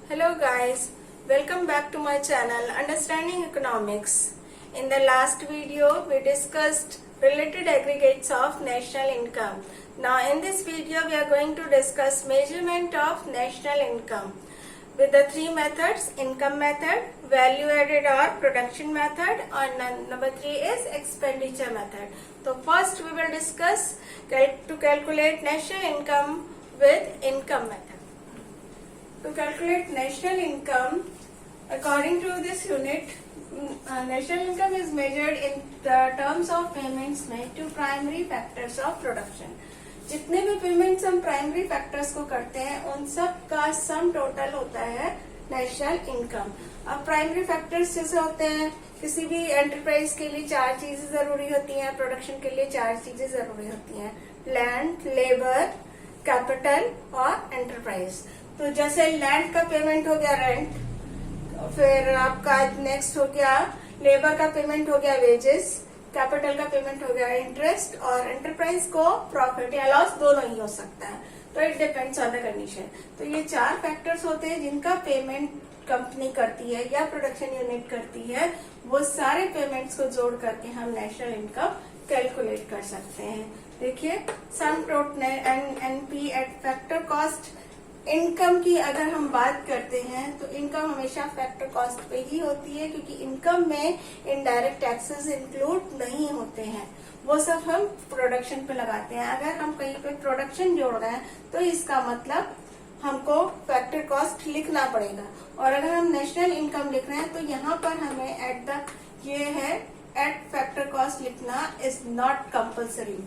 Hello guys, welcome back to my channel Understanding Economics. In the last video we discussed related aggregates of national income. Now in this video we are going to discuss measurement of national income with the three methods: income method, value added or production method, and number 3 is expenditure method. So first we will discuss to calculate national income with income method. To calculate national income, according to this unit, national income is measured in the terms of payments made to primary factors of production. जितने भी payments हम primary factors को करते हैं उन सब का sum total होता है नेशनल इनकम. अब प्राइमरी फैक्टर्स जैसे होते हैं, किसी भी एंटरप्राइज के लिए 4 चीजें जरूरी होती हैं, प्रोडक्शन के लिए 4 चीजें जरूरी होती हैं: लैंड, लेबर, कैपिटल और एंटरप्राइज. तो जैसे लैंड का पेमेंट हो गया रेंट, फिर आपका नेक्स्ट हो गया लेबर का पेमेंट हो गया वेजेस, कैपिटल का पेमेंट हो गया इंटरेस्ट, और एंटरप्राइज को प्रॉफिट या लॉस दोनों ही हो सकता है. तो it depends on the condition. तो ये 4 फैक्टर्स होते हैं जिनका पेमेंट कंपनी करती है या प्रोडक्शन यूनिट करती है. वो सारे पेमेंट्स को जोड़ करके हम नेशनल इनकम कैलकुलेट कर सकते हैं. देखिए, sum total NP eight factor cost. Income की अगर हम बात करते हैं तो इनकम हमेशा फैक्टर कॉस्ट पे ही होती है, क्योंकि इनकम में इनडायरेक्ट टैक्सेस इंक्लूड नहीं होते हैं. वो सब हम प्रोडक्शन पे लगाते हैं. अगर हम कहीं पे प्रोडक्शन जोड़ रहे हैं तो इसका मतलब हमको फैक्टर कॉस्ट लिखना पड़ेगा. और अगर हम नेशनल इनकम लिख रहे हैं तो यहाँ पर हमें एट फैक्टर कॉस्ट लिखना इज नॉट कंपल्सरी.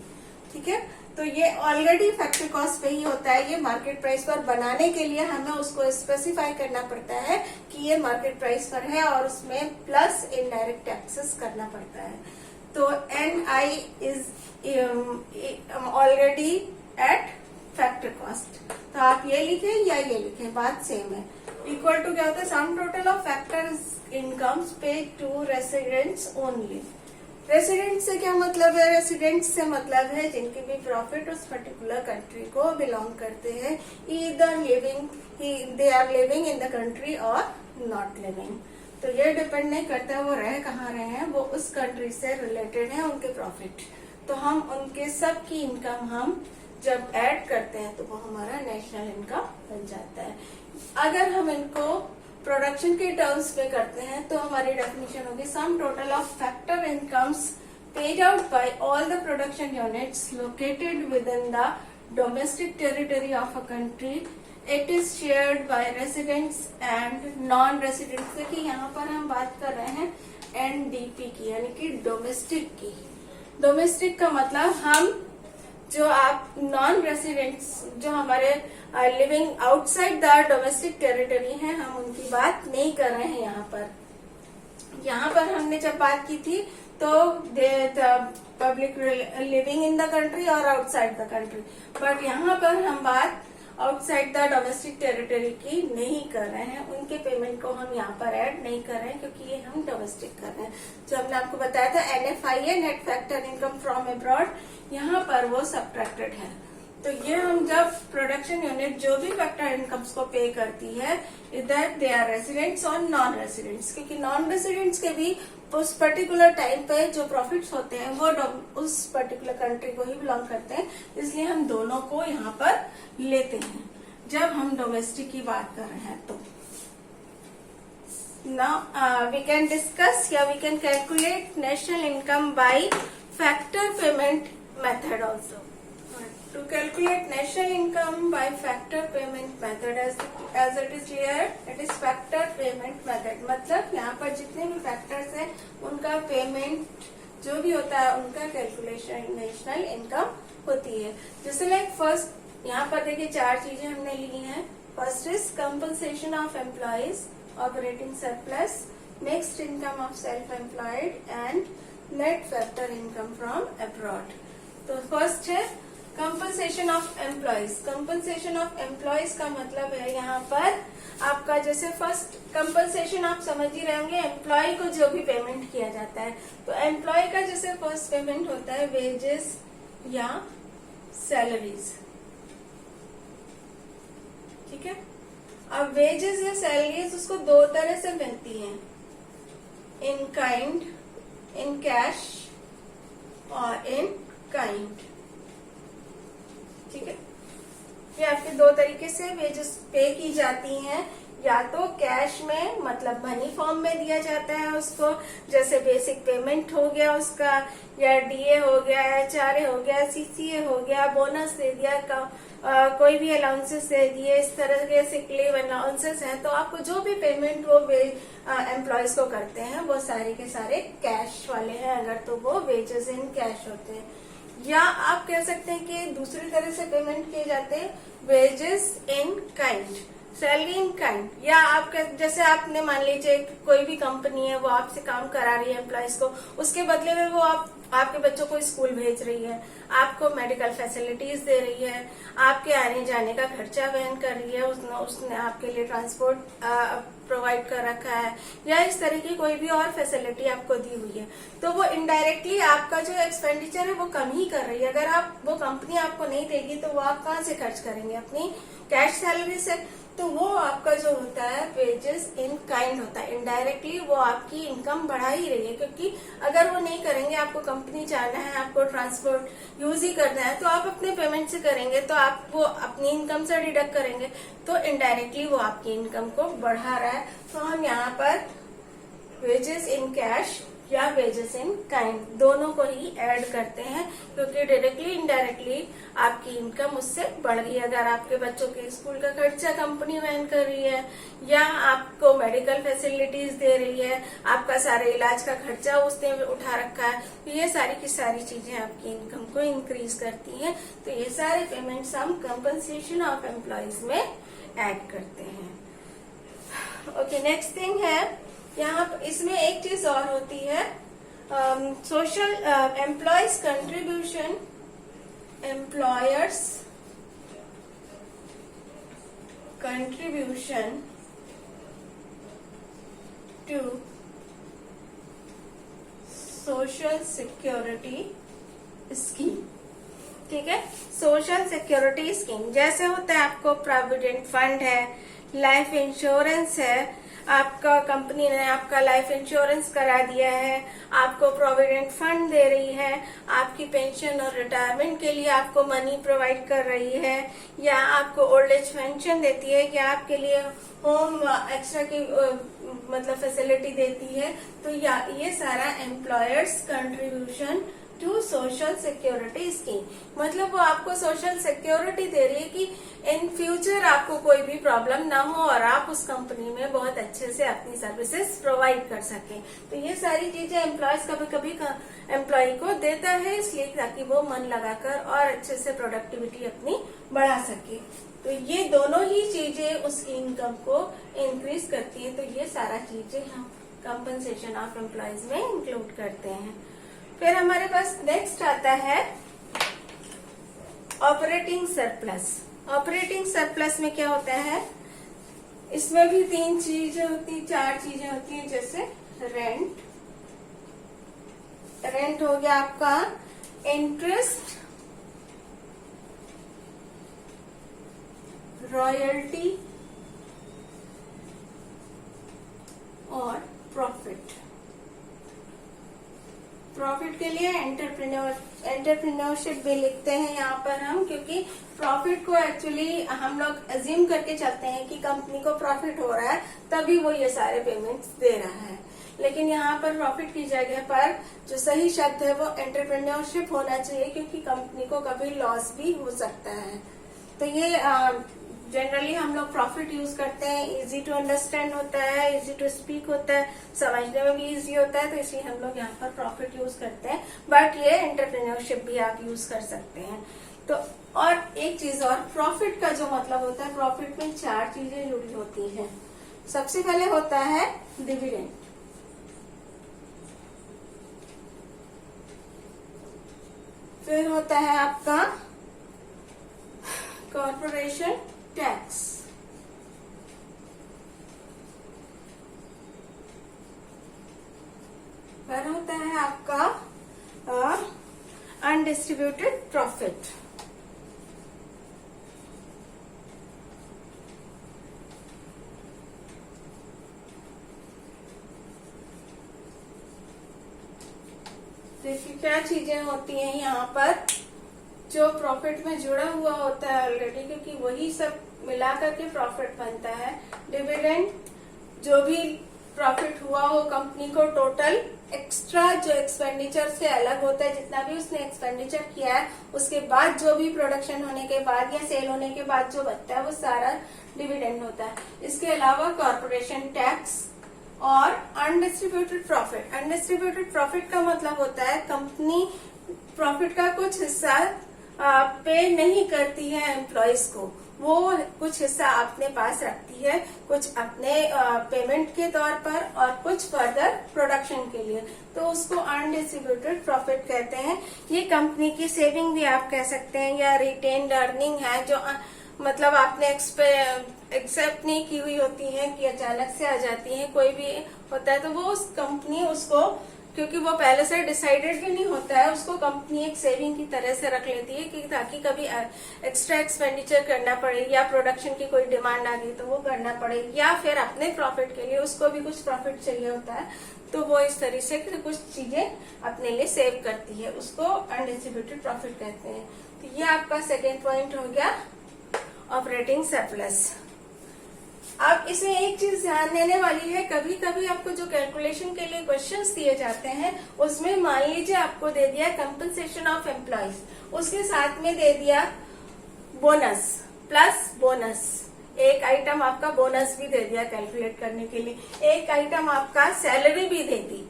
ठीक है, तो ये ऑलरेडी फैक्टर कॉस्ट पे ही होता है. ये मार्केट प्राइस पर बनाने के लिए हमें उसको स्पेसिफाई करना पड़ता है कि ये मार्केट प्राइस पर है, और उसमें प्लस इनडायरेक्ट टैक्सेस करना पड़ता है. तो NI is already eight factor cost. तो आप ये लिखें या ये लिखें, बात सेम है. इक्वल टू क्या होता है? Sum total of factors incomes paid to residents only. Resident से क्या मतलब है? रेसिडेंट से मतलब है जिनके भी प्रॉफिट उस पर्टिकुलर कंट्री को बिलोंग करते हैं. They are living in the country और नॉट लिविंग. तो ये डिपेंड नहीं करता है वो रह कहाँ रहे हैं, वो उस कंट्री से रिलेटेड है उनके प्रॉफिट. तो हम उनके सब की इनकम हम जब ऐड करते हैं तो वो हमारा नेशनल इनकम बन जाता है. अगर हम इनको प्रोडक्शन के टर्म्स पे करते हैं तो हमारी डेफिनेशन होगी सम total of factor incomes paid out by all the production units located with in the domestic territory of a country. It is shared by residents and non residents. देखिए, यहाँ पर हम बात कर रहे हैं NDP की, यानी कि डोमेस्टिक की. डोमेस्टिक का मतलब हम जो आप नॉन रेसिडेंट्स जो हमारे living outside the domestic territory हैं, हम उनकी बात नहीं कर रहे हैं. यहाँ पर हमने जब बात की थी तो public living in the country और आउटसाइड द कंट्री. बट यहाँ पर हम बात आउटसाइड द डोमेस्टिक टेरिटरी की नहीं कर रहे हैं. उनके पेमेंट को हम यहाँ पर ऐड नहीं कर रहे हैं, क्योंकि ये हम डोमेस्टिक कर रहे हैं. जो हमने आपको बताया था NFI है, net factor income from abroad, यहाँ पर वो सब्ट्रैक्टेड है. तो ये हम जब प्रोडक्शन यूनिट जो भी फैक्टर इनकम्स को पे करती है, इधर दे आर रेसिडेंट्स और नॉन रेसिडेंट्स, क्योंकि नॉन रेसिडेंट्स के भी उस पर्टिकुलर टाइम पे जो प्रॉफिट्स होते हैं वो उस पर्टिकुलर कंट्री को ही बिलोंग करते हैं. इसलिए हम दोनों को यहाँ पर लेते हैं जब हम डोमेस्टिक की बात कर रहे हैं. तो नाउ वी कैन डिस्कस या we can calculate national income by factor payment method also. To calculate national income by factor payment method, as it is clear, it is factor payment method. मतलब यहाँ पर जितने भी factors हैं उनका payment जो भी होता है उनका कैलकुलेशन नेशनल इनकम होती है. जैसे लाइक फर्स्ट यहाँ पर देखिए 4 चीजें हमने ली हैं. First is compensation of employees, operating surplus, next income of self employed and net factor income from abroad. तो फर्स्ट है compensation of employees. Compensation of employees का मतलब है यहाँ पर आपका, जैसे फर्स्ट कंपनसेशन आप समझ ही रहे होंगे, एम्प्लॉय को जो भी पेमेंट किया जाता है. तो एम्प्लॉय का जैसे फर्स्ट पेमेंट होता है वेजेस या सैलरीज. ठीक है, अब वेजेस या सैलरीज उसको दो तरह से मिलती हैं, इन काइंड, इन कैश और इन काइंड। ठीक है, ये आपके दो तरीके से वेजेस पे की जाती हैं, या तो कैश में मतलब मनी फॉर्म में दिया जाता है उसको, जैसे बेसिक पेमेंट हो गया उसका, या डीए हो गया, एचआरए हो गया, सीसीए हो गया, बोनस दे दिया, कोई भी अलाउंसेस दे दिए, इस तरह के सिक लीव अलाउंसेस हैं, तो आपको जो भी पेमेंट वो एम्प्लॉयज को करते हैं वो सारे के सारे कैश वाले हैं अगर, तो वो वेजेस इन कैश होते हैं। या आप कह सकते हैं कि दूसरी तरह से पेमेंट किए जाते हैं, wages in kind, salary in kind. या आप जैसे आपने मान लीजिए कोई भी कंपनी है वो आपसे काम करा रही है एम्प्लॉयज को, उसके बदले में वो आपके बच्चों को स्कूल भेज रही है, आपको मेडिकल फैसिलिटीज दे रही है, आपके आने जाने का खर्चा वहन कर रही है, उसने आपके लिए ट्रांसपोर्ट प्रोवाइड कर रखा है, या इस तरह की कोई भी और फैसिलिटी आपको दी हुई है, तो वो इनडायरेक्टली आपका जो एक्सपेंडिचर है वो कम ही कर रही है। अगर वो कंपनी आपको नहीं देगी तो वो आप कहाँ से खर्च करेंगे? अपनी कैश सैलरी से। तो वो आपका जो होता है वेजेस इन काइंड होता है, इनडायरेक्टली वो आपकी इनकम बढ़ा ही रही है, क्योंकि अगर वो नहीं करेंगे, आपको कंपनी जाना है, आपको ट्रांसपोर्ट यूज ही करना है, तो आप अपने पेमेंट से करेंगे, तो आप वो अपनी इनकम से डिडक्ट करेंगे, तो इनडायरेक्टली वो आपकी इनकम को बढ़ा रहा है। तो हम यहाँ पर वेजेस इन कैश या वेजेस इन काइंड दोनों को ही ऐड करते हैं, क्योंकि डायरेक्टली इनडायरेक्टली आपकी इनकम उससे बढ़ गई। अगर आपके बच्चों के स्कूल का खर्चा कंपनी वहन कर रही है, या आपको मेडिकल फैसिलिटीज दे रही है, आपका सारे इलाज का खर्चा उसने उठा रखा है, तो ये सारी की सारी चीजें आपकी इनकम को इंक्रीज करती हैं। तो ये सारे पेमेंट्स हम कंपनसेशन ऑफ एम्प्लॉयज में ऐड करते हैं। ओके, नेक्स्ट थिंग है यहाँ इसमें एक चीज और होती है, social employees contribution, employers contribution to social security scheme. ठीक है, सोशल सिक्योरिटी स्कीम जैसे होता है आपको प्रोविडेंट फंड है, लाइफ इंश्योरेंस है, आपका कंपनी ने आपका लाइफ इंश्योरेंस करा दिया है, आपको प्रोविडेंट फंड दे रही है, आपकी पेंशन और रिटायरमेंट के लिए आपको मनी प्रोवाइड कर रही है, या आपको ओल्ड एज पेंशन देती है, या आपके लिए होम एक्स्ट्रा की मतलब फैसिलिटी देती है। तो ये सारा employers contribution to social security scheme, मतलब वो आपको सोशल सिक्योरिटी दे रही है कि इन फ्यूचर आपको कोई भी प्रॉब्लम ना हो और आप उस कंपनी में बहुत अच्छे से अपनी सर्विसेज प्रोवाइड कर सकें। तो ये सारी चीजें एम्प्लॉयज कभी कभी एम्प्लॉय को देता है, इसलिए ताकि वो मन लगाकर और अच्छे से प्रोडक्टिविटी अपनी बढ़ा सके। तो ये दोनों ही चीजें उसकी इनकम को इंक्रीज करती है। तो ये सारा चीजें हम कंपनसेशन ऑफ एम्प्लॉयज में इंक्लूड करते हैं। फिर हमारे पास नेक्स्ट आता है ऑपरेटिंग सरप्लस। ऑपरेटिंग सरप्लस में क्या होता है, इसमें भी तीन चीजें होती, चार चीजें होती हैं, जैसे रेंट हो गया आपका, इंटरेस्ट, रॉयल्टी और प्रॉफिट। प्रॉफिट के लिए एंटरप्रेन्योरशिप भी लिखते हैं यहाँ पर हम, क्योंकि प्रॉफिट को एक्चुअली हम लोग अज्यूम करके चलते हैं कि कंपनी को प्रॉफिट हो रहा है तभी वो ये सारे पेमेंट्स दे रहा है, लेकिन यहाँ पर प्रॉफिट की जगह पर जो सही शब्द है वो एंटरप्रेन्योरशिप होना चाहिए, क्योंकि कंपनी को कभी लॉस भी हो सकता है। तो ये जनरली हम लोग प्रॉफिट यूज करते हैं, इजी टू अंडरस्टैंड होता है, इजी टू स्पीक होता है, समझने में भी इजी होता है, तो इसलिए हम लोग यहाँ पर प्रॉफिट यूज करते हैं। बट ये एंटरप्रेन्योरशिप भी आप यूज कर सकते हैं। तो और एक चीज और, प्रॉफिट का जो मतलब होता है, प्रॉफिट में चार चीजें जुड़ी होती हैं। सबसे पहले होता है डिविडेंड, फिर होता है आपका कॉर्पोरेशन टैक्स, फिर होता है आपका अनडिस्ट्रीब्यूटेड प्रॉफिट, देखिए क्या चीजें होती हैं यहाँ पर जो प्रॉफिट में जुड़ा हुआ होता है ऑलरेडी, क्योंकि वही सब मिला करके प्रॉफिट बनता है। डिविडेंड, जो भी प्रॉफिट हुआ हो कंपनी को, टोटल एक्स्ट्रा जो एक्सपेंडिचर से अलग होता है, जितना भी उसने एक्सपेंडिचर किया है उसके बाद जो भी प्रोडक्शन होने के बाद या सेल होने के बाद जो बचता है वो सारा डिविडेंड होता है। इसके अलावा कॉर्पोरेशन टैक्स और अनडिस्ट्रीब्यूटेड प्रॉफिट। अनडिस्ट्रीब्यूटेड प्रॉफिट का मतलब होता है कंपनी प्रॉफिट का कुछ हिस्सा पे नहीं करती है एम्प्लॉयज को, वो कुछ हिस्सा अपने पास रखती है, कुछ अपने पेमेंट के तौर पर और कुछ फर्दर प्रोडक्शन के लिए, तो उसको अनडिस्ट्रीब्यूटेड प्रॉफिट कहते हैं। ये कंपनी की सेविंग भी आप कह सकते हैं या रिटेन्ड अर्निंग है, जो मतलब आपने एक्सेप्ट नहीं की हुई होती है कि अचानक से आ जाती है, कोई भी होता है तो वो उस कंपनी उसको, क्योंकि वो पहले से डिसाइडेड भी नहीं होता है, उसको कंपनी एक सेविंग की तरह से रख लेती है कि ताकि कभी एक्स्ट्रा एक्सपेंडिचर करना पड़े या प्रोडक्शन की कोई डिमांड आ गई तो वो करना पड़े, या फिर अपने प्रॉफिट के लिए उसको भी कुछ प्रॉफिट चाहिए होता है, तो वो इस तरह से कुछ चीजें अपने लिए सेव करती है, उसको अनडिस्ट्रीब्यूटेड प्रॉफिट कहते हैं। तो ये आपका सेकेंड पॉइंट हो गया ऑपरेटिंग सरप्लस। अब इसमें एक चीज ध्यान देने वाली है, कभी कभी आपको जो कैलकुलेशन के लिए क्वेश्चंस दिए जाते हैं उसमें मान लीजिए आपको दे दिया कंपनसेशन ऑफ एम्प्लॉयज, उसके साथ में दे दिया बोनस प्लस बोनस, एक आइटम आपका बोनस भी दे दिया कैलकुलेट करने के लिए, एक आइटम आपका सैलरी भी दे दी।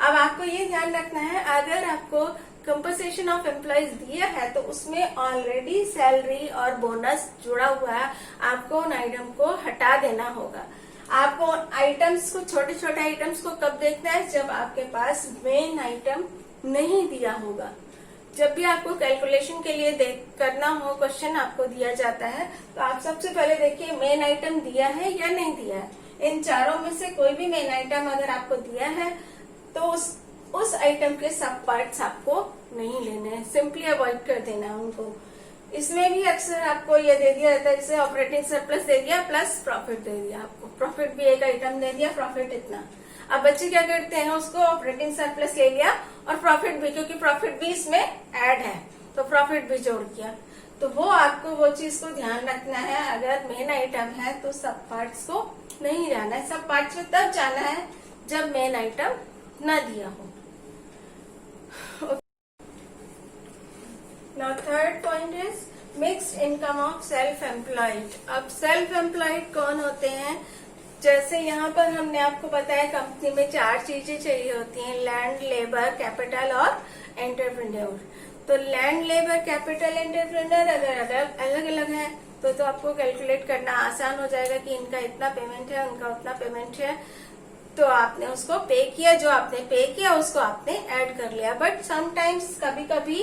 अब आपको ये ध्यान रखना है, अगर आपको कंपनसेशन ऑफ एम्प्लॉयज दिया है तो उसमें ऑलरेडी सैलरी और बोनस जुड़ा हुआ है, आपको उन आइटम को हटा देना होगा। आपको आइटम्स को, छोटे छोटे आइटम्स को कब देखना है, जब आपके पास मेन आइटम नहीं दिया होगा। जब भी आपको कैलकुलेशन के लिए करना हो, क्वेश्चन आपको दिया जाता है तो आप सबसे पहले देखिए मेन आइटम दिया है या नहीं दिया है। इन चारों में से कोई भी मेन आइटम अगर आपको दिया है तो उस आइटम के सब पार्ट्स आपको नहीं लेने हैं, सिंपली अवॉइड कर देना है उनको। इसमें भी अक्सर आपको ये दे दिया जाता है, जैसे ऑपरेटिंग सरप्लस दे दिया प्लस प्रॉफिट दे दिया, आपको प्रॉफिट भी एक आइटम दे दिया, प्रॉफिट इतना। अब बच्चे क्या करते हैं, उसको ऑपरेटिंग सरप्लस ले लिया और प्रॉफिट भी, क्योंकि प्रॉफिट भी इसमें ऐड है तो प्रॉफिट भी जोड़ दिया। तो वो आपको वो चीज को ध्यान रखना है, अगर मेन आइटम है तो सब पार्ट्स को नहीं जाना है, सब पार्ट्स में तब जाना है जब मेन आइटम न दिया हो। Now third point is mixed income of self-employed। अब self-employed कौन होते हैं, जैसे यहाँ पर हमने आपको बताया कंपनी में 4 चीजें चाहिए होती हैं, लैंड, लेबर, कैपिटल और एंटरप्रेन्योर। तो लैंड, लेबर, कैपिटल, एंटरप्रेन्योर अगर अलग अलग है तो आपको कैलकुलेट करना आसान हो जाएगा कि इनका इतना पेमेंट है, उनका उतना पेमेंट है, तो आपने उसको पे किया, जो आपने पे किया उसको आपने ऐड कर लिया। बट समटाइम्स कभी कभी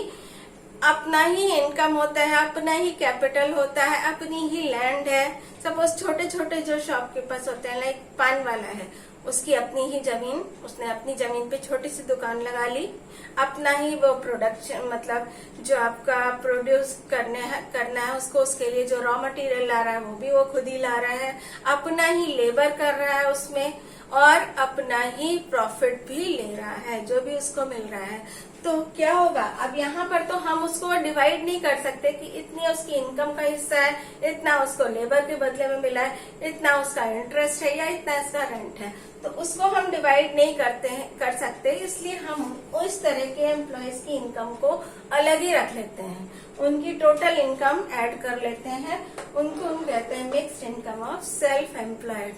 अपना ही इनकम होता है, अपना ही कैपिटल होता है, अपनी ही लैंड है। सपोज छोटे छोटे जो शॉपकीपर्स होते हैं, लाइक पान वाला है, उसकी अपनी ही जमीन, उसने अपनी जमीन पे छोटी सी दुकान लगा ली, अपना ही वो प्रोडक्शन, मतलब जो आपका प्रोड्यूस करना है उसको, उसके लिए जो रॉ मटेरियल ला रहा है वो भी वो खुद ही ला रहा है, अपना ही लेबर कर रहा है उसमें, और अपना ही प्रॉफिट भी ले रहा है जो भी उसको मिल रहा है। तो क्या होगा, अब यहाँ पर तो हम उसको डिवाइड नहीं कर सकते कि इतनी उसकी इनकम का हिस्सा है, इतना उसको लेबर के बदले में मिला है, इतना उसका इंटरेस्ट है या इतना इसका रेंट है, तो उसको हम डिवाइड नहीं कर सकते। इसलिए हम उस तरह के एम्प्लॉयज की इनकम को अलग ही रख लेते हैं, उनकी टोटल इनकम ऐड कर लेते हैं, उनको हम कहते हैं mixed income of self employed,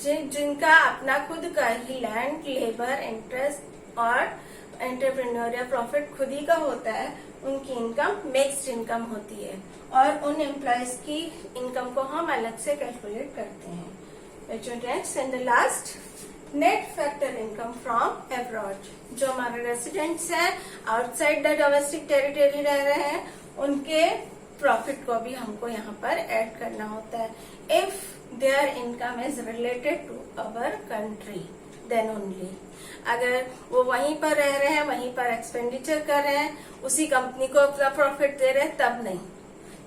जिनका अपना खुद का ही लैंड, लेबर, इंटरेस्ट और एंटरप्रेन्योर या प्रॉफिट खुद ही का होता है, उनकी इनकम मिक्स्ड इनकम होती है, और उन एम्प्लॉयज की इनकम को हम अलग से कैलकुलेट करते हैं। Next and the last, net factor income from abroad, जो हमारे रेसिडेंट्स हैं, आउटसाइड द डोमेस्टिक टेरिटरी रह रहे हैं, उनके प्रॉफिट को भी हमको यहाँ पर ऐड करना होता है। If their income is related to our country then only, अगर वो वहीं पर रह रहे हैं, वहीं पर एक्सपेंडिचर कर रहे हैं, उसी कंपनी को अपना प्रॉफिट दे रहे हैं, तब नहीं।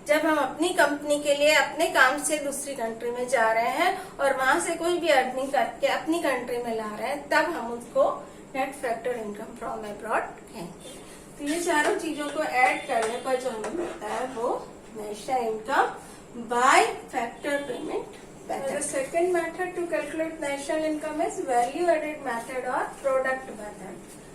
जब हम अपनी कंपनी के लिए अपने काम से दूसरी कंट्री में जा रहे हैं और वहां से कोई भी अर्निंग करके अपनी कंट्री में ला रहे हैं, तब हम उसको net factor income from abroad कहेंगे। तो ये चारों चीजों को ऐड करने पर जो हमें मिलता है वो national income by factor payment method. The second method to calculate national income is value added method or product method.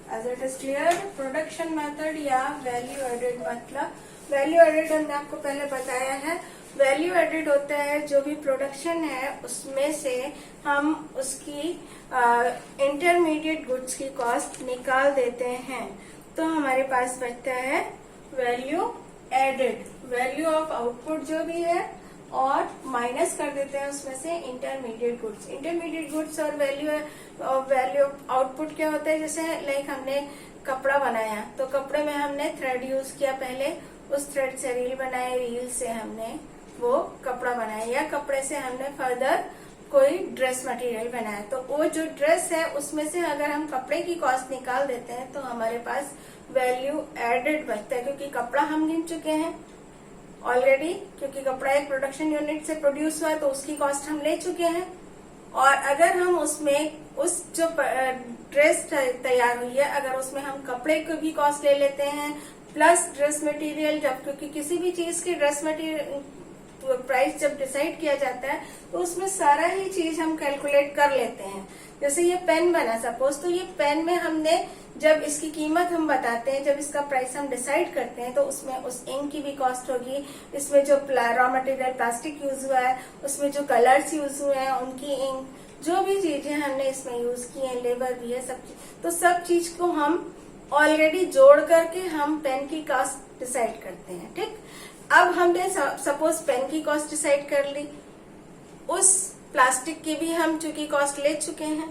As it is clear, production method या value added मतलब value added हमने आपको पहले बताया है। वैल्यू एडेड होता है जो भी प्रोडक्शन है उसमें से हम उसकी इंटरमीडिएट गुड्स की कॉस्ट निकाल देते हैं, तो हमारे पास बचता है value added, value of output जो भी है और माइनस कर देते हैं उसमें से इंटरमीडिएट गुड्स। इंटरमीडिएट गुड्स और वैल्यू आउटपुट क्या होता है, जैसे लाइक हमने कपड़ा बनाया तो कपड़े में हमने थ्रेड यूज किया, पहले उस थ्रेड से रील बनाई, रील से हमने वो कपड़ा बनाया, या कपड़े से हमने फर्दर कोई ड्रेस मटेरियल बनाया, तो वो जो ड्रेस है उसमें से अगर हम कपड़े की कॉस्ट निकाल देते हैं तो हमारे पास वैल्यू एडेड बचता है, क्योंकि कपड़ा हम गिन चुके हैं ऑलरेडी, क्योंकि कपड़ा एक प्रोडक्शन यूनिट से प्रोड्यूस हुआ है तो उसकी कॉस्ट हम ले चुके हैं। और अगर हम उसमें उस जो ड्रेस तैयार हुई है अगर उसमें हम कपड़े को भी कॉस्ट ले लेते हैं प्लस ड्रेस मटेरियल, जब क्योंकि किसी भी चीज की ड्रेस मटेरियल प्राइस जब डिसाइड किया जाता है तो उसमें सारा ही चीज हम कैलकुलेट कर लेते हैं। जैसे ये पेन बना सपोज, तो ये पेन में हमने जब इसकी कीमत हम बताते हैं, जब इसका प्राइस हम डिसाइड करते हैं तो उसमें उस इंक की भी कॉस्ट होगी, इसमें जो रॉ मटेरियल प्लास्टिक यूज हुआ है, उसमें जो कलर्स यूज हुए हैं उनकी इंक, जो भी चीजें हमने इसमें यूज की है, लेबर भी है, सब चीज, तो सब चीज को हम ऑलरेडी जोड़ करके हम पेन की कॉस्ट डिसाइड करते हैं। ठीक, अब हमने सपोज पेन की कॉस्ट डिसाइड कर ली, उस प्लास्टिक की भी हम चूंकि कॉस्ट ले चुके हैं,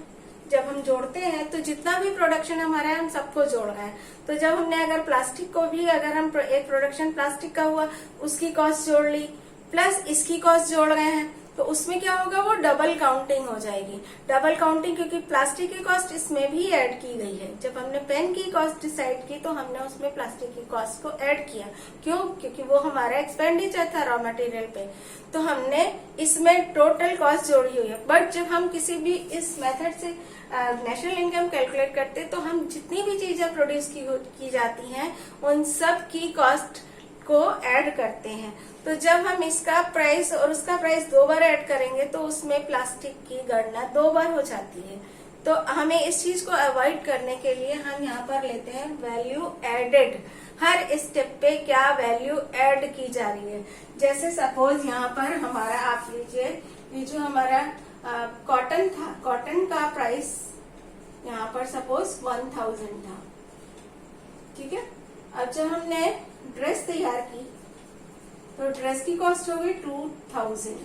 जब हम जोड़ते हैं तो जितना भी प्रोडक्शन हमारा है हम सबको जोड़ रहे हैं, तो जब हमने अगर प्लास्टिक को भी अगर हम एक प्रोडक्शन प्लास्टिक का हुआ उसकी कॉस्ट जोड़ ली प्लस इसकी कॉस्ट जोड़ रहे हैं तो उसमें क्या होगा, वो डबल काउंटिंग हो जाएगी। डबल काउंटिंग क्योंकि प्लास्टिक की कॉस्ट इसमें भी ऐड की गई है। जब हमने पेन की कॉस्ट डिसाइड की तो हमने उसमें प्लास्टिक की कॉस्ट को ऐड किया, क्यों, क्योंकि वो हमारा एक्सपेंडिचर था रॉ मटेरियल पे, तो हमने इसमें टोटल कॉस्ट जोड़ी हुई है। बट जब हम किसी भी इस मेथड से नेशनल इनकम कैलकुलेट करते तो हम जितनी भी चीजें प्रोड्यूस की जाती हैं उन सब की कॉस्ट को ऐड करते हैं। तो जब हम इसका प्राइस और उसका प्राइस 2 बार ऐड करेंगे तो उसमें प्लास्टिक की गणना 2 बार हो जाती है। तो हमें इस चीज को अवॉइड करने के लिए हम यहाँ पर लेते हैं वैल्यू एडेड। हर स्टेप पे क्या वैल्यू ऐड की जा रही है। जैसे सपोज यहाँ पर हमारा आप लीजिए, ये जो हमारा कॉटन था, कॉटन का प्राइस यहाँ पर सपोज 1000 था, ठीक है। अब जब हमने ड्रेस तैयार की तो ड्रेस की कॉस्ट हो गई 2000,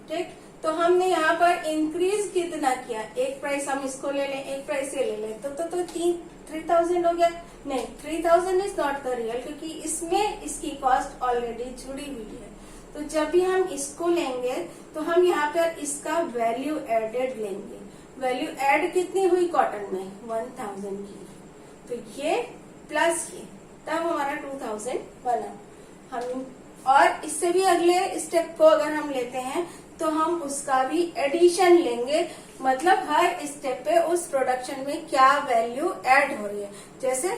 ठीक। तो हमने यहाँ पर इंक्रीज कितना किया, एक प्राइस हम इसको ले लें, एक प्राइस ये ले लें, तो 3000 हो गया। नहीं, 3000 इज नॉट द रियल, क्योंकि इसमें इसकी कॉस्ट ऑलरेडी जुड़ी हुई है। तो जब भी हम इसको लेंगे तो हम यहाँ पर इसका वैल्यू एडेड लेंगे। वैल्यू एड कितनी हुई कॉटन में, 1000 की, तो ये प्लस ये, तब हमारा 2000 बना। हम और इससे भी अगले स्टेप को अगर हम लेते हैं तो हम उसका भी एडिशन लेंगे, मतलब हर स्टेप पे उस प्रोडक्शन में क्या वैल्यू ऐड हो रही है। जैसे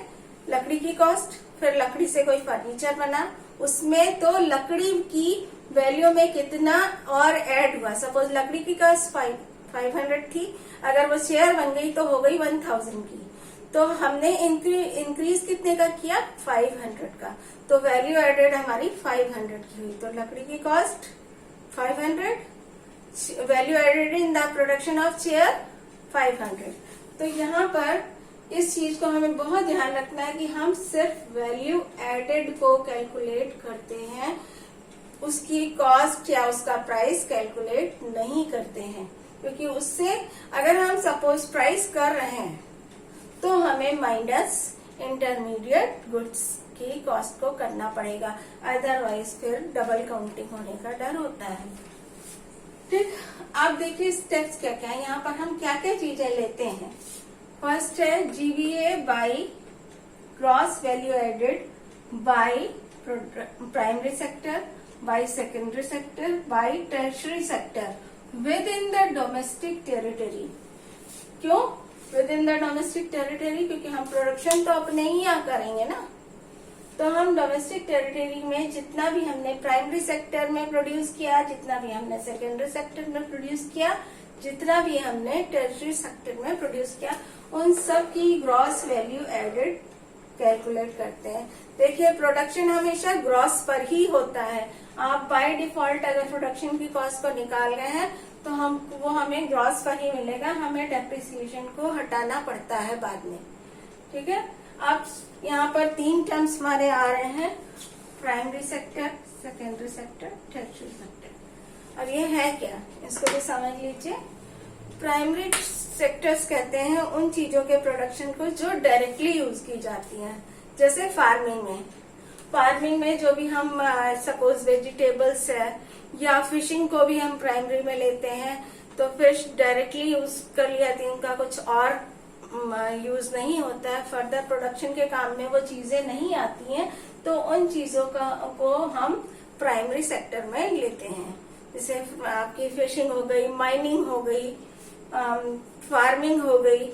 लकड़ी की कॉस्ट, फिर लकड़ी से कोई फर्नीचर बना, उसमें तो लकड़ी की वैल्यू में कितना और ऐड हुआ। सपोज लकड़ी की कॉस्ट 500 थी, अगर वो चेयर बन गई तो हो गई 1000 की, तो हमने इंक्रीज कितने का किया, 500 का, तो वैल्यू एडेड हमारी 500 की हुई। तो लकड़ी की cost 500, value added in the production of chair 500। तो यहाँ पर इस चीज को हमें बहुत ध्यान रखना है कि हम सिर्फ वैल्यू एडेड को कैलकुलेट करते हैं, उसकी कॉस्ट या उसका प्राइस कैलकुलेट नहीं करते हैं, क्योंकि उससे अगर हम सपोज प्राइस कर रहे हैं तो हमें माइनस इंटरमीडिएट गुड्स की कॉस्ट को करना पड़ेगा, अदरवाइज फिर डबल काउंटिंग होने का डर होता है। ठीक, आप देखिए स्टेप्स क्या क्या है, यहाँ पर हम क्या क्या चीजें लेते हैं। फर्स्ट है GVA by gross value added by primary sector, by secondary sector, by tertiary sector within the domestic territory. क्यों, within the domestic territory, क्योंकि हम प्रोडक्शन तो अपने ही यहाँ करेंगे ना। तो हम डोमेस्टिक टेरिटरी में जितना भी हमने प्राइमरी सेक्टर में प्रोड्यूस किया, जितना भी हमने सेकेंडरी सेक्टर में प्रोड्यूस किया, जितना भी हमने टेरिटरी सेक्टर में प्रोड्यूस किया, उन सब की ग्रॉस वैल्यू एडेड कैलकुलेट करते हैं। देखिए प्रोडक्शन हमेशा ग्रॉस पर ही होता है। आप बाय डिफॉल्ट अगर प्रोडक्शन की कॉस्ट को निकाल रहे हैं तो वो हमें ग्रॉस पर ही मिलेगा, हमें डेप्रिसिएशन को हटाना पड़ता है बाद में। ठीक है, अब यहाँ पर 3 टर्म्स हमारे आ रहे हैं, primary sector, secondary sector, tertiary sector. अब ये है क्या, इसको भी समझ लीजिए। प्राइमरी सेक्टर्स कहते हैं उन चीजों के प्रोडक्शन को जो डायरेक्टली यूज की जाती हैं, जैसे फार्मिंग में जो भी हम सपोज वेजिटेबल्स है या फिशिंग को भी हम प्राइमरी में लेते हैं, तो फिश डायरेक्टली यूज कर लिया जाती है, उनका कुछ और यूज नहीं होता है, फर्दर प्रोडक्शन के काम में वो चीजें नहीं आती हैं, तो उन चीजों को हम प्राइमरी सेक्टर में लेते हैं। जैसे आपकी फिशिंग हो गई, माइनिंग हो गई, फार्मिंग हो गई।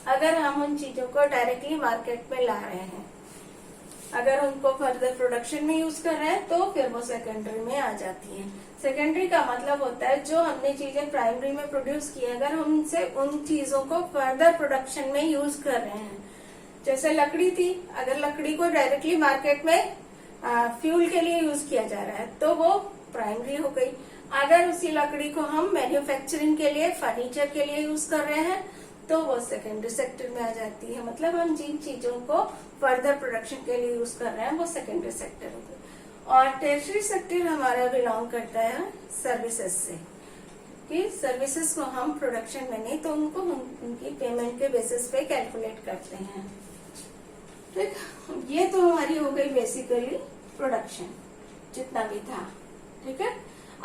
अगर हम उन चीजों को डायरेक्टली मार्केट में ला रहे हैं, अगर उनको फर्दर प्रोडक्शन में यूज कर रहे हैं, तो फिर वो सेकेंडरी में आ जाती हैं। सेकेंडरी का मतलब होता है जो हमने चीजें प्राइमरी में प्रोड्यूस की, अगर हम उनसे उन चीजों को फर्दर प्रोडक्शन में यूज कर रहे हैं। जैसे लकड़ी थी, अगर लकड़ी को डायरेक्टली मार्केट में फ्यूल के लिए यूज किया जा रहा है तो वो प्राइमरी हो गई। अगर उसी लकड़ी को हम मैन्युफैक्चरिंग के लिए, फर्नीचर के लिए यूज कर रहे हैं, तो वो सेकेंडरी सेक्टर में आ जाती है। मतलब हम जिन चीजों को फर्दर प्रोडक्शन के लिए यूज कर रहे हैं वो सेकेंडरी सेक्टर हो गई। और टर्शियरी सेक्टर हमारा बिलोंग करता है सर्विसेज से, कि सर्विसेज को हम प्रोडक्शन में नहीं, तो उनको उनकी पेमेंट के बेसिस पे कैलकुलेट करते हैं। ठीक, ये तो हमारी हो गई बेसिकली प्रोडक्शन जितना भी था। ठीक है,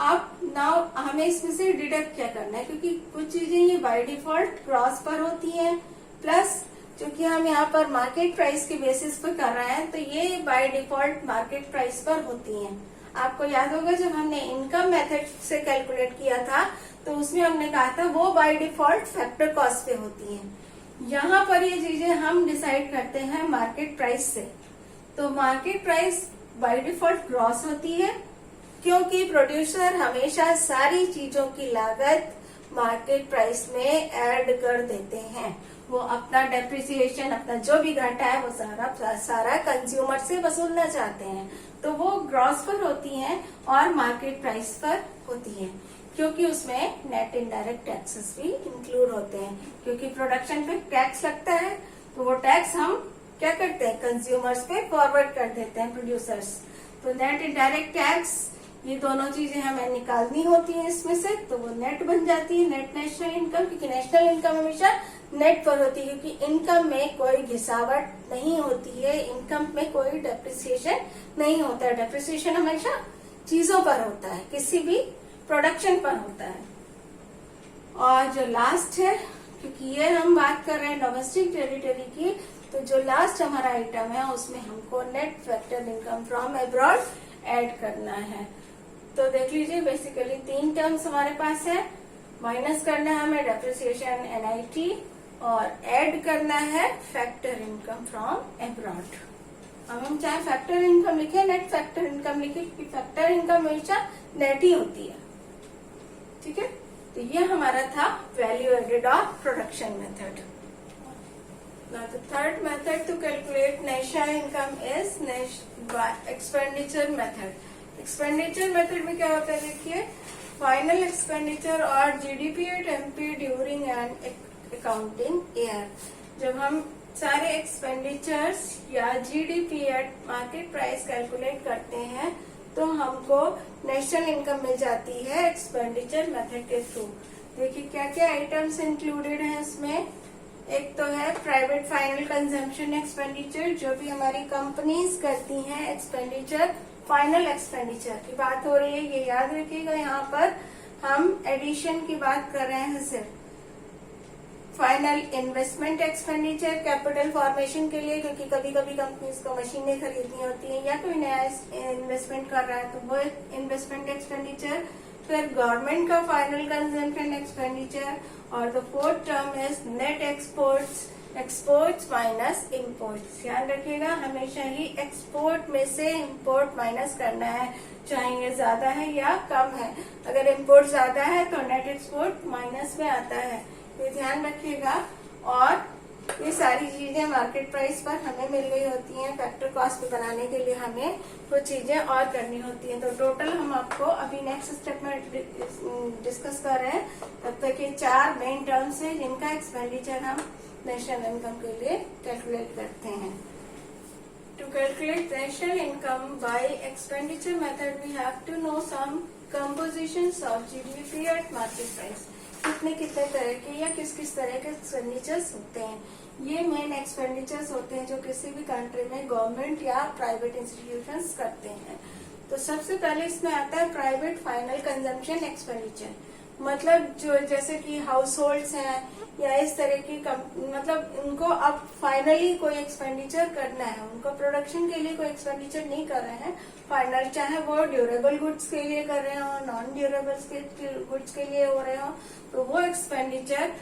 अब नाउ हमें इसमें से डिडक्ट क्या करना है, क्योंकि कुछ चीजें ये बाय डिफॉल्ट क्रॉस पर होती हैं, प्लस क्योंकि हम यहाँ पर मार्केट प्राइस के बेसिस पर कर रहे हैं, तो ये बाय डिफॉल्ट मार्केट प्राइस पर होती हैं। आपको याद होगा जब हमने इनकम मेथड से कैलकुलेट किया था, तो उसमें हमने कहा था वो बाय डिफॉल्ट फैक्टर कॉस्ट पे होती हैं। यहाँ पर ये चीजें हम डिसाइड करते हैं मार्केट प्राइस से। तो market price by default gross होती है, क्योंकि प्रोड्यूसर हमेशा सारी चीजों की लागत मार्केट प्राइस में ऐड कर देते हैं। वो अपना डेप्रिसिएशन, अपना जो भी घाटा है, वो सारा कंज्यूमर से वसूलना चाहते हैं, तो वो ग्रॉस पर होती हैं और मार्केट प्राइस पर होती हैं, क्योंकि उसमें नेट इनडायरेक्ट टैक्सेस भी इंक्लूड होते हैं। क्योंकि प्रोडक्शन पे टैक्स लगता है, तो वो टैक्स हम क्या करते हैं, कंज्यूमर्स पे फॉरवर्ड कर देते हैं, प्रोड्यूसर्स। तो नेट इनडायरेक्ट टैक्स, ये दोनों चीजें हमें निकालनी होती हैं इसमें से, तो वो नेट बन जाती है, नेट नेशनल इनकम। क्योंकि नेशनल इनकम हमेशा नेट पर होती है, क्योंकि इनकम में कोई घिसावट नहीं होती है, इनकम में कोई डेप्रिसिएशन नहीं होता है। डेप्रिसिएशन हमेशा चीजों पर होता है, किसी भी प्रोडक्शन पर होता है। और जो लास्ट है, क्योंकि ये हम बात कर रहे हैं डोमेस्टिक टेरिटरी की, तो जो लास्ट हमारा आइटम है उसमें हमको net factor income from abroad add करना है। तो देख लीजिए बेसिकली 3 टर्म्स हमारे पास है। माइनस करना है हमें डेप्रिसिएशन NIT और ऐड करना है फैक्टर इनकम फ्रॉम अब्रॉड। अब हम चाहे फैक्टर इनकम लिखे, नेट फैक्टर इनकम लिखे, क्योंकि फैक्टर इनकम हमेशा नेट ही होती है। ठीक है, तो ये हमारा था value added of production method. Now the third method to calculate national income is expenditure method. Expenditure method में क्या होता है, देखिए फाइनल एक्सपेंडिचर और GDP at MP during an accounting year. जब हम सारे एक्सपेंडिचर्स या GDP at market price calculate करते हैं, तो हमको नेशनल इनकम मिल जाती है एक्सपेंडिचर मेथड के थ्रू। देखिए क्या क्या आइटम्स इंक्लूडेड हैं इसमें। एक तो है प्राइवेट फाइनल कंजम्पशन एक्सपेंडिचर, जो भी हमारी कंपनीज करती हैं एक्सपेंडिचर, फाइनल एक्सपेंडिचर की बात हो रही है, ये याद रखिएगा। यहाँ पर हम एडिशन की बात कर रहे हैं सिर्फ। Final investment expenditure capital formation के लिए, क्योंकि कभी कभी कंपनीज को मशीनें खरीदनी होती हैं या कोई नया इन्वेस्टमेंट कर रहा है, तो वो इन्वेस्टमेंट एक्सपेंडिचर। फिर गवर्नमेंट का फाइनल कंजम्पशन एक्सपेंडिचर, और the fourth term is net exports minus imports. ध्यान रखिएगा, हमेशा ही एक्सपोर्ट में से इम्पोर्ट माइनस करना है, चाहे ये ज्यादा है या कम है। अगर इम्पोर्ट ज्यादा है तो नेट एक्सपोर्ट माइनस में आता है, ये ध्यान रखिएगा। और ये सारी चीजें मार्केट प्राइस पर हमें मिल गई होती हैं। फैक्टर कॉस्ट पे बनाने के लिए हमें कुछ चीजें और करनी होती हैं। तो टोटल हम आपको अभी नेक्स्ट स्टेप में डिस्कस कर रहे हैं। तब तक ये 4 मेन टर्म्स हैं जिनका एक्सपेंडिचर हम नेशनल इनकम के लिए कैलकुलेट करते हैं। To calculate national income by expenditure method we have to know some compositions of GDP at market price. कितने तरह के या किस तरह के एक्सपेंडिचर्स होते हैं। ये मेन एक्सपेंडिचर्स होते हैं जो किसी भी कंट्री में गवर्नमेंट या प्राइवेट इंस्टीट्यूशंस करते हैं। तो सबसे पहले इसमें आता है प्राइवेट फाइनल कंजम्पशन एक्सपेंडिचर। मतलब जो जैसे कि हाउस होल्ड्स हैं या इस तरह की मतलब उनको अब फाइनली कोई एक्सपेंडिचर करना है, उनको प्रोडक्शन के लिए कोई एक्सपेंडिचर नहीं कर रहे हैं फाइनल, चाहे वो ड्यूरेबल गुड्स के लिए कर रहे हो, नॉन ड्यूरेबल गुड्स के लिए हो रहे हो, तो वो एक्सपेंडिचर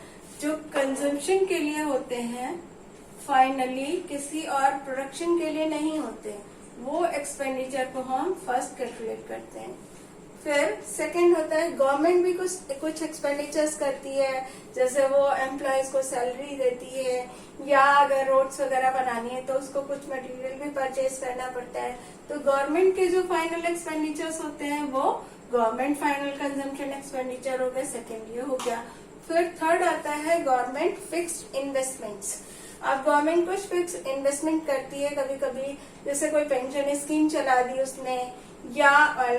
जो कंजम्पशन के लिए होते हैं फाइनली किसी और प्रोडक्शन के लिए नहीं होते, वो एक्सपेंडिचर को हम फर्स्ट कैलकुलेट करते हैं। फिर सेकंड होता है गवर्नमेंट भी कुछ एक्सपेंडिचर्स करती है, जैसे वो एम्प्लॉयज को सैलरी देती है, या अगर रोड्स वगैरह बनानी है तो उसको कुछ मटेरियल भी परचेज करना पड़ता है। तो गवर्नमेंट के जो फाइनल एक्सपेंडिचर्स होते हैं वो गवर्नमेंट फाइनल कंजम्पशन एक्सपेंडिचर हो गया, सेकेंड ये हो गया। फिर थर्ड आता है गवर्नमेंट फिक्स्ड इन्वेस्टमेंट्स। अब गवर्नमेंट कुछ फिक्स इन्वेस्टमेंट करती है, कभी कभी जैसे कोई पेंशन स्कीम चला दी उसने, या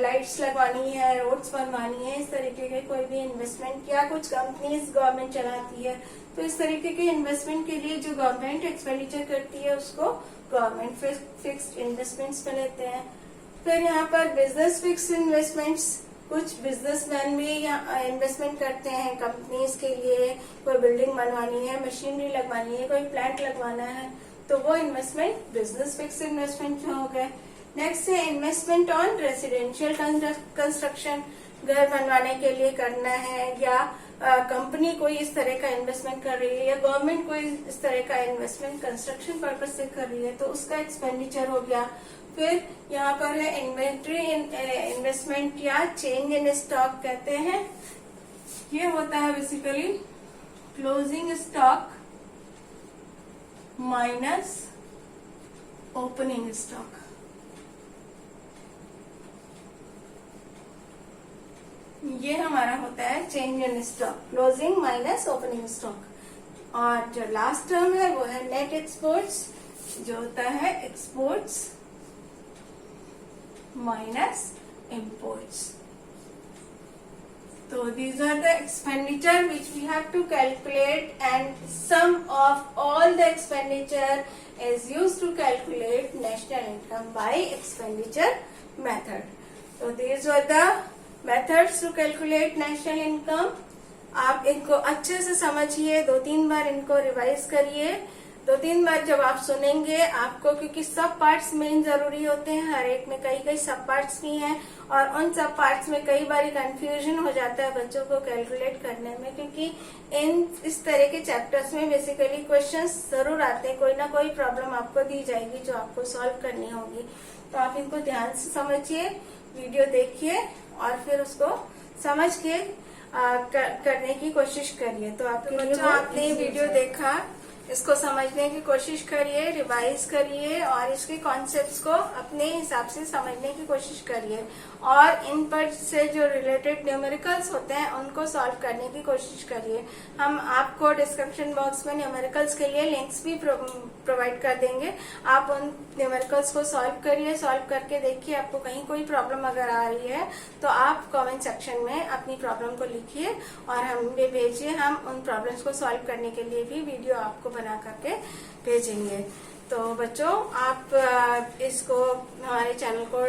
लाइट्स लगवानी है, रोड्स बनवानी है, इस तरीके के कोई भी इन्वेस्टमेंट, या कुछ कंपनीज गवर्नमेंट चलाती है, तो इस तरीके के इन्वेस्टमेंट के लिए जो गवर्नमेंट एक्सपेंडिचर करती है उसको गवर्नमेंट फिक्स्ड इन्वेस्टमेंट्स में लेते हैं। फिर यहाँ पर बिजनेस फिक्स्ड इन्वेस्टमेंट्स, कुछ बिजनेसमैन भी इन्वेस्टमेंट करते हैं कंपनीज के लिए, कोई बिल्डिंग बनवानी है, मशीनरी लगवानी है, कोई प्लांट लगवाना है, तो वो इन्वेस्टमेंट बिजनेस फिक्स्ड इन्वेस्टमेंट में हो गए। नेक्स्ट है इन्वेस्टमेंट ऑन रेसिडेंशियल कंस्ट्रक्शन, घर बनवाने के लिए करना है, या कंपनी कोई इस तरह का इन्वेस्टमेंट कर रही है, या गवर्नमेंट कोई इस तरह का इन्वेस्टमेंट कंस्ट्रक्शन पर्पज से कर रही है, तो उसका एक्सपेंडिचर हो गया। फिर यहाँ पर है इन्वेंट्री इन्वेस्टमेंट या चेंज इन स्टॉक कहते हैं। ये होता है basically closing stock minus opening stock. ये हमारा होता है change in stock, closing minus opening stock. और जो लास्ट टर्म है वो है नेट एक्सपोर्ट्स, जो होता है exports minus imports. So these are the expenditure which we have to calculate, and sum of all the expenditure is used to calculate national income by expenditure method. So these were the methods to calculate national income. आप इनको अच्छे से समझिए, 2-3 बार इनको revise करिए। 2-3 बार जब आप सुनेंगे आपको, क्योंकि सब पार्ट्स मेन जरूरी होते हैं, हर एक में कई सब पार्ट्स भी हैं, और उन सब पार्ट्स में कई बार कंफ्यूजन हो जाता है बच्चों को कैलकुलेट करने में, क्योंकि इस तरह के चैप्टर्स में बेसिकली क्वेश्चंस जरूर आते हैं, कोई ना कोई प्रॉब्लम आपको दी जाएगी जो आपको सॉल्व करनी होगी। तो आप इनको ध्यान से समझिए, वीडियो देखिए और फिर उसको समझ के करने की कोशिश करिए। तो आपके बच्चों, आपने वीडियो देखा, इसको समझने की कोशिश करिए, रिवाइज करिए और इसके कॉन्सेप्ट्स को अपने हिसाब से समझने की कोशिश करिए, और इन पर से जो रिलेटेड न्यूमेरिकल्स होते हैं उनको सॉल्व करने की कोशिश करिए। हम आपको डिस्क्रिप्शन बॉक्स में न्यूमेरिकल्स के लिए लिंक्स भी प्रोवाइड कर देंगे। आप उन न्यूमेरिकल्स को सॉल्व करिए, सॉल्व करके देखिए, आपको कहीं कोई प्रॉब्लम अगर आ रही है तो आप कमेंट सेक्शन में अपनी प्रॉब्लम को लिखिए और हमें भेजिए। हम उन प्रॉब्लम्स को सॉल्व करने के लिए भी वीडियो आपको बना करके भेजेंगे। तो बच्चों, आप इसको, हमारे चैनल को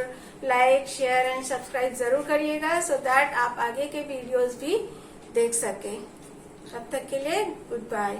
लाइक, शेयर एंड सब्सक्राइब जरूर करिएगा, सो दैट आप आगे के वीडियोस भी देख सकें। तब तक के लिए गुड बाय।